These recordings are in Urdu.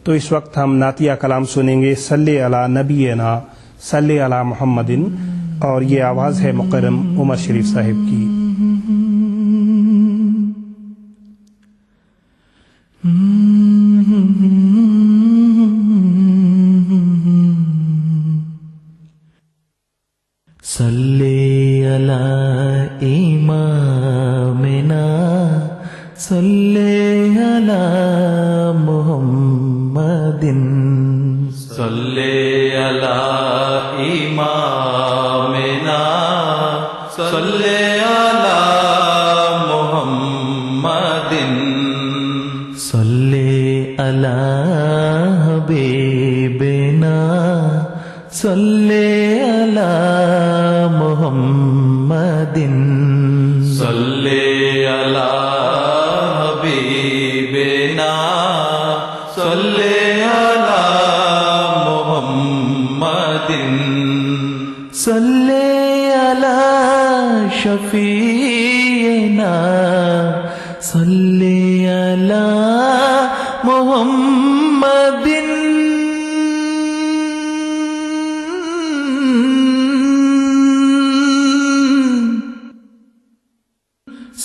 تو اس وقت ہم نعتیہ کلام سنیں گے صلی علی نبینا صلی علی محمدن، اور یہ آواز ہے مکرم عمر شریف صاحب کی۔ صلی علی امامنا صلی علی محمد، صلی علی امامنا صلی علی محمد، صلی علی حبیبنا صلی علی محمد، صلی علی حبیبنا صلی علی محمد، صلی علی شفیعنا صلی علی محمد،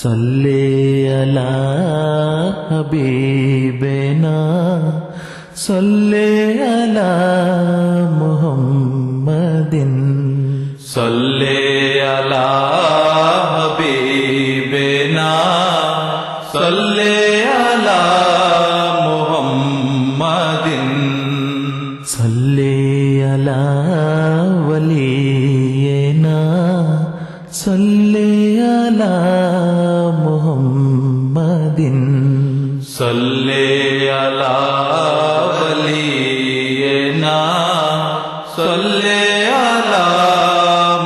صلی علی حبیبنا صلی علی محمد، صلی علی حبیبنا صلی علی محمد، صلی علی ولینا صلی علی محمد، صلی علی ولینا صلی علی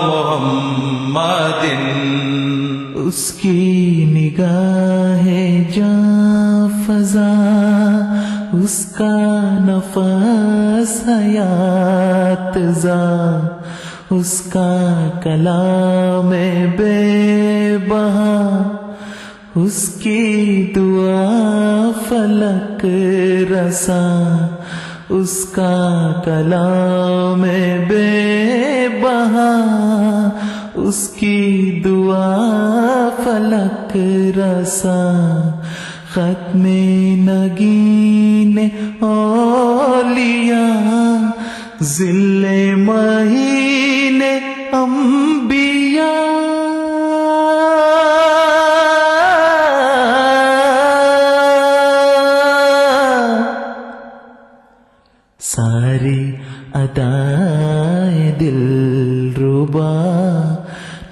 محمد، اس کی نگاہ جاں فضا، اس کا نفس حیات زا، اس کا کلام بے بہا، اس کی دعا فلک رسا، اس کا کلام بے بہا، اس کی دعا فلک رسا، ختم نگین اولیاء ذل مہین انبیاء، ساری ادائے دل ربا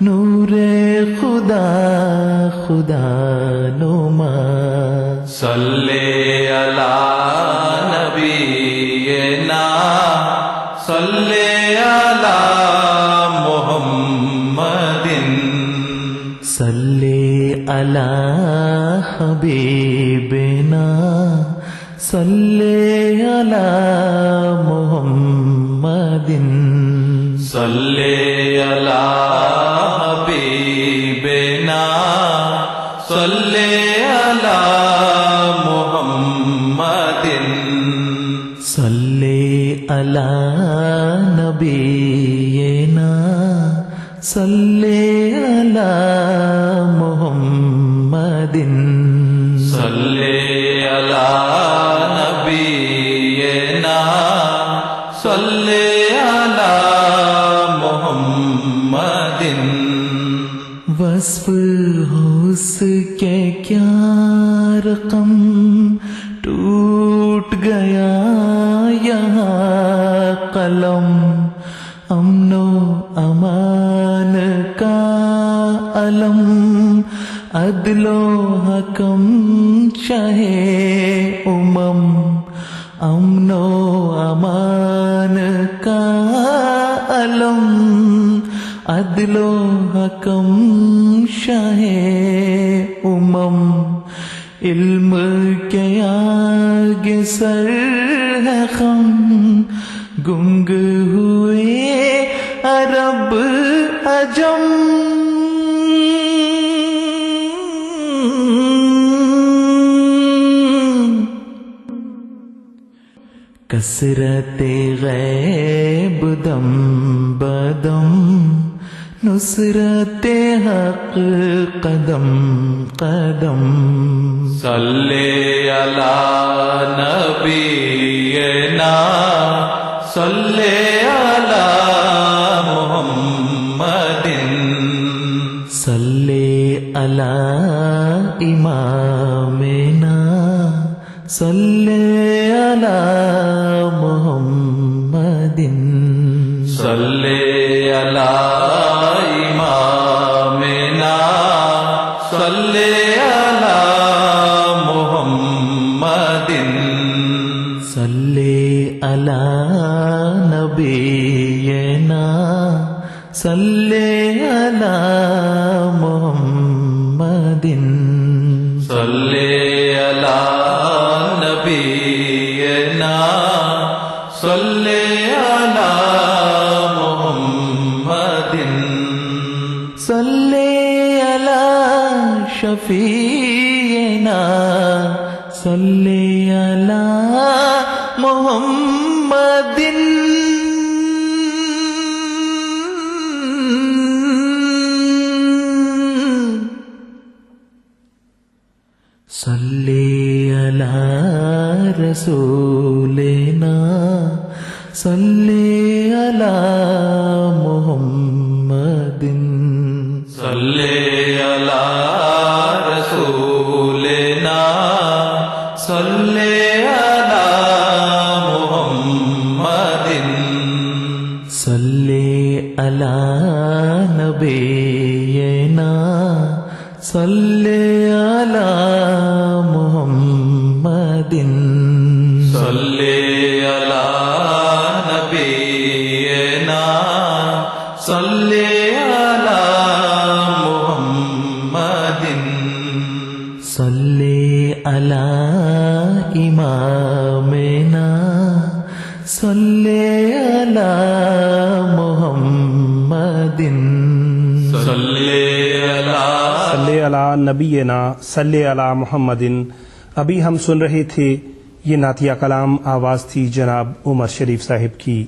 نور خدا خدا نما، صلی علی نبینا صلی علی محمد، صلی علی حبیبنا صلی علی محمد، صلی علی حبیبنا صلی علی محمد، صلی علی نبینا صلی علی محمد، صلی علی نبینا صلی علی محمد، وصف حسن کے کیا رقم ٹوٹ گیا یہاں قلم، امن و امان کا علم، عدل و حکم چاہے امن و امان کا علم، عدل و حکم شاہ علم کے آگے سر ہے خم، گنگ ہوئے عرب عجم، کثرت غیب دم بدم نصرت حق قدم قدم صلی علی نبینا صلی علی محمد صلی علی امامنا صلی علی محمد صلی علی امامنا صلی علی محمد صلی علی نبینا صلی علی محمد صلی علی نبینا صلی علی محمد صلی علی شفیعنا صلی علی محمد صلی علی رسولنا صلی علی محمد صلی علی رسولنا صلی علی محمد صلی علی نبینا صلی علی محمد صلی علی نبینا صلی علی محمد صلی علی امامنا صلی علی محمد صلی علی صلی علی نبینا صلی علی محمد. ابھی ہم سن رہے تھے یہ نعتیہ کلام، آواز تھی جناب عمر شریف صاحب کی.